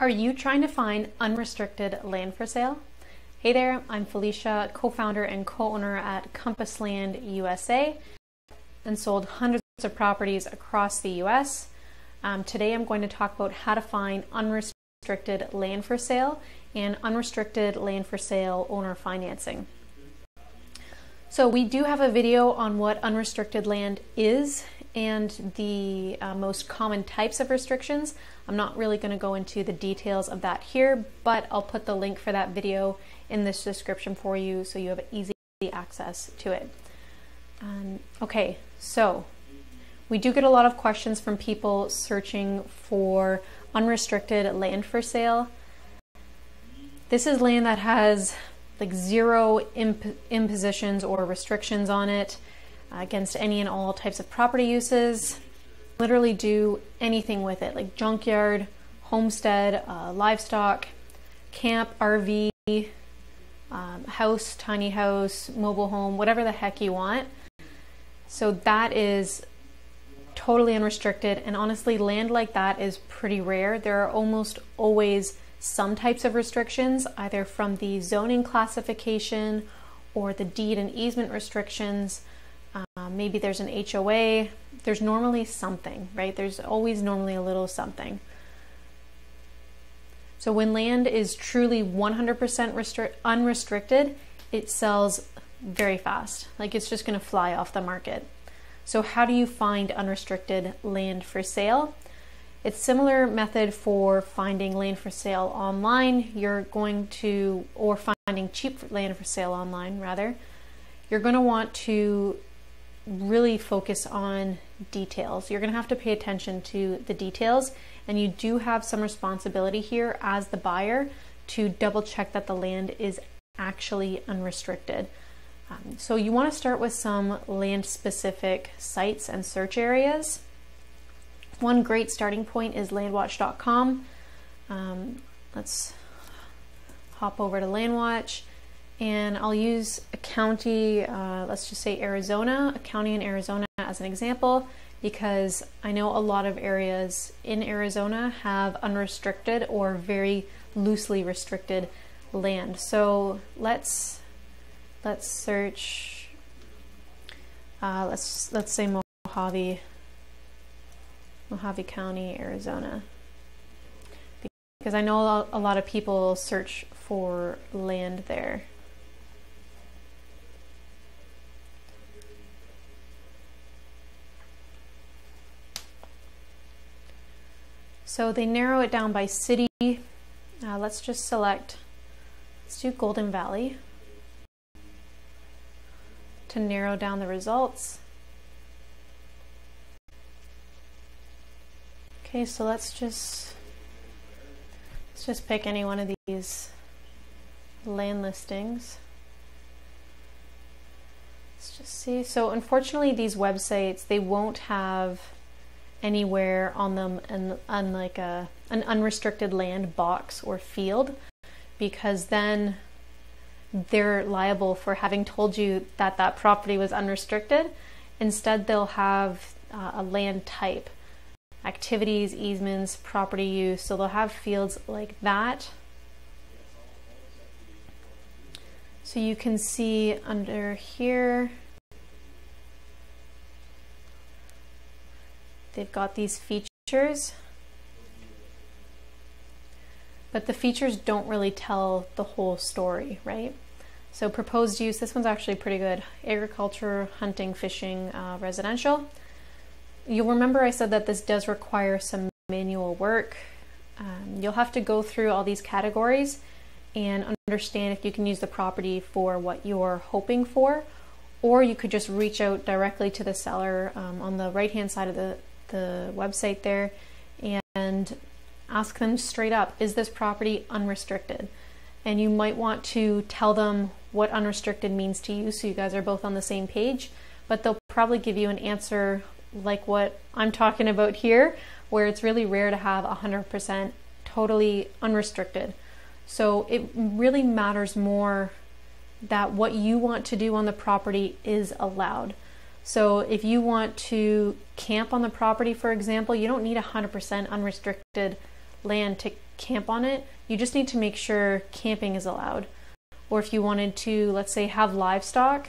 Are you trying to find unrestricted land for sale? Hey there, I'm Felicia, co-founder and co-owner at Compass Land USA, and sold hundreds of properties across the US. Today I'm going to talk about how to find unrestricted land for sale and unrestricted land for sale owner financing. So we do have a video on what unrestricted land is and the most common types of restrictions. I'm not really going to go into the details of that here, but I'll put the link for that video in this description for you so you have easy access to it. Okay, so we do get a lot of questions from people searching for unrestricted land for sale. This is land that has like zero impositions or restrictions on it against any and all types of property uses. Literally do anything with it, like junkyard, homestead, livestock, camp, RV, house, tiny house, mobile home, whatever the heck you want. So that is totally unrestricted, and honestly, land like that is pretty rare. There are almost always some types of restrictions, either from the zoning classification or the deed and easement restrictions. Maybe there's an HOA. There's normally something, right? There's always normally a little something. So when land is truly 100% unrestricted, it sells very fast. Like it's just going to fly off the market. So how do you find unrestricted land for sale? It's similar method for finding land for sale online. You're going to, or finding cheap land for sale online rather, you're going to want to really focus on details. You're going to have to pay attention to the details, and you do have some responsibility here as the buyer to double check that the land is actually unrestricted. So you want to start with some land specific sites and search areas. One great starting point is LandWatch.com. Let's hop over to LandWatch, and I'll use a county, let's just say Arizona, a county in Arizona as an example, because I know a lot of areas in Arizona have unrestricted or very loosely restricted land. So let's search, let's say Mojave County, Arizona, because I know a lot of people search for land there. So they narrow it down by city. Let's just select, let's do Golden Valley to narrow down the results. Okay, so let's just pick any one of these land listings. Let's just see. So unfortunately, these websites, they won't have anywhere on them and like an unrestricted land box or field, because then they're liable for having told you that that property was unrestricted. Instead, they'll have a land type, activities, easements, property use. So they'll have fields like that. So you can see under here, they've got these features, but the features don't really tell the whole story, right? So proposed use, this one's actually pretty good. Agriculture, hunting, fishing, residential. You'll remember I said that this does require some manual work. You'll have to go through all these categories and understand if you can use the property for what you're hoping for, or you could just reach out directly to the seller on the right hand side of the website there and ask them straight up, is this property unrestricted? And you might want to tell them what unrestricted means to you so you guys are both on the same page, but they'll probably give you an answer like what I'm talking about here, where it's really rare to have 100% totally unrestricted. So it really matters more that what you want to do on the property is allowed. So if you want to camp on the property, for example, you don't need 100% unrestricted land to camp on it, you just need to make sure camping is allowed. Or if you wanted to, let's say, have livestock,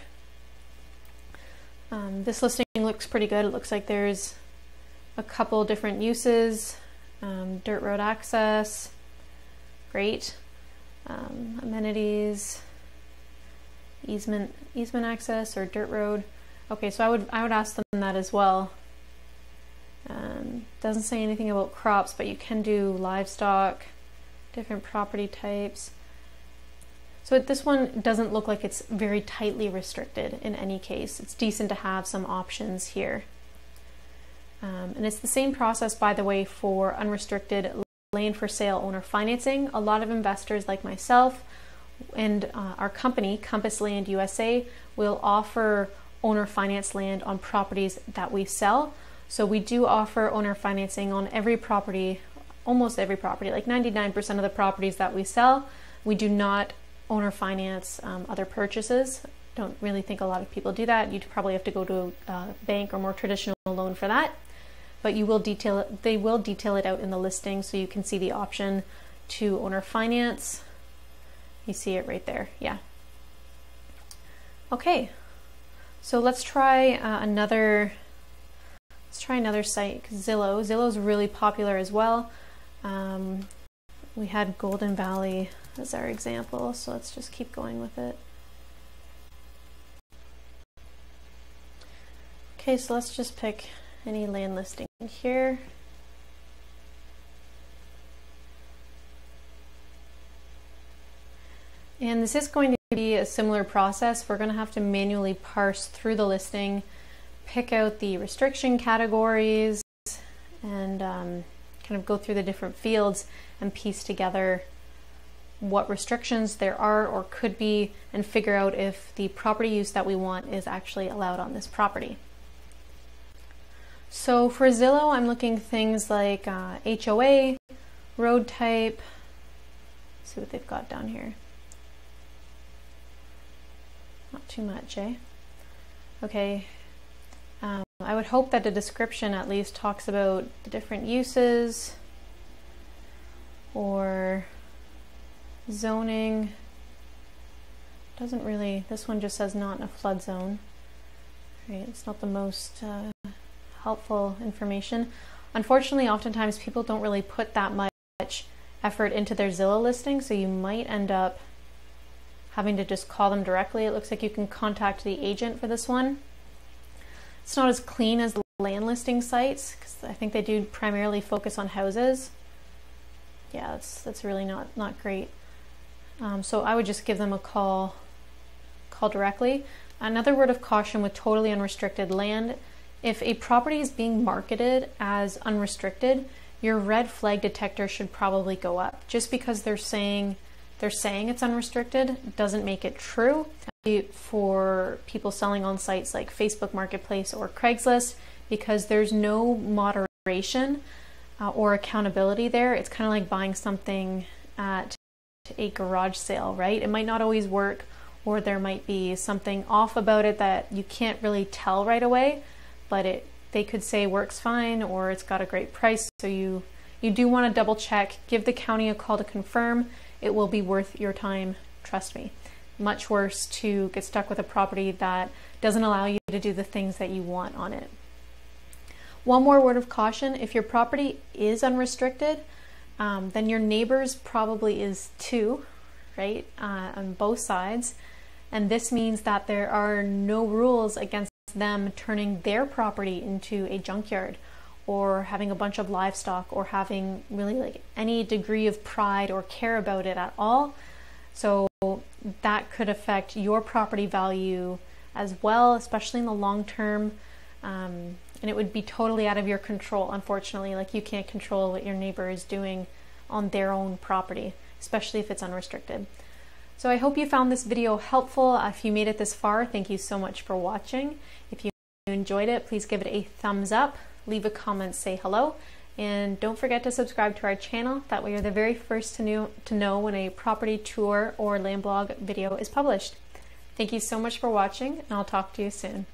this listing looks pretty good. It looks like there's a couple different uses, dirt road access, great, amenities, easement access, or dirt road. Okay, so I would ask them that as well. Doesn't say anything about crops, but you can do livestock, different property types. So this one doesn't look like it's very tightly restricted in any case. It's decent to have some options here. And it's the same process, by the way, for unrestricted land for sale owner financing. A lot of investors like myself and our company, Compass Land USA, will offer owner finance land on properties that we sell. So we do offer owner financing on every property, almost every property, like 99% of the properties that we sell. We do not owner finance other purchases. Don't really think a lot of people do that. You'd probably have to go to a bank or more traditional loan for that. But you will detail it, they will detail it out in the listing, so you can see the option to owner finance. You see it right there, yeah. Okay, so let's try another site, Zillow. Zillow's really popular as well. We had Golden Valley as our example, so let's just keep going with it. Okay, so let's just pick any land listing here. And this is going to be a similar process. We're going to have to manually parse through the listing, pick out the restriction categories, and kind of go through the different fields and piece together what restrictions there are or could be, and figure out if the property use that we want is actually allowed on this property. So for Zillow, I'm looking things like HOA, road type. Let's see what they've got down here. Not too much, eh? Okay. I would hope that the description at least talks about the different uses or zoning. Doesn't really, this one just says not in a flood zone. Right, it's not the most helpful information. Unfortunately, oftentimes people don't really put that much effort into their Zillow listing, so you might end up having to just call them directly. It looks like you can contact the agent for this one. It's not as clean as the land listing sites, because I think they do primarily focus on houses. Yeah, that's really not great. So I would just give them a call directly. Another word of caution with totally unrestricted land: if a property is being marketed as unrestricted, your red flag detector should probably go up. Just because they're saying it's unrestricted doesn't make it true. For people selling on sites like Facebook Marketplace or Craigslist, because there's no moderation or accountability there. It's kind of like buying something at a garage sale, right? It might not always work, or there might be something off about it that you can't really tell right away, but they could say works fine, or it's got a great price. So you do want to double check, give the county a call to confirm. It will be worth your time, trust me. Much worse to get stuck with a property that doesn't allow you to do the things that you want on it. One more word of caution: if your property is unrestricted, then your neighbor's probably is too, right, on both sides. And this means that there are no rules against them turning their property into a junkyard, or having a bunch of livestock, or having really like any degree of pride or care about it at all. So that could affect your property value as well, especially in the long term. And it would be totally out of your control, unfortunately. Like, you can't control what your neighbor is doing on their own property, especially if it's unrestricted. So I hope you found this video helpful. If you made it this far, thank you so much for watching. If you enjoyed it, please give it a thumbs up, leave a comment, say hello, and don't forget to subscribe to our channel. That way you're the very first to know when a property tour or land blog video is published. Thank you so much for watching, and I'll talk to you soon.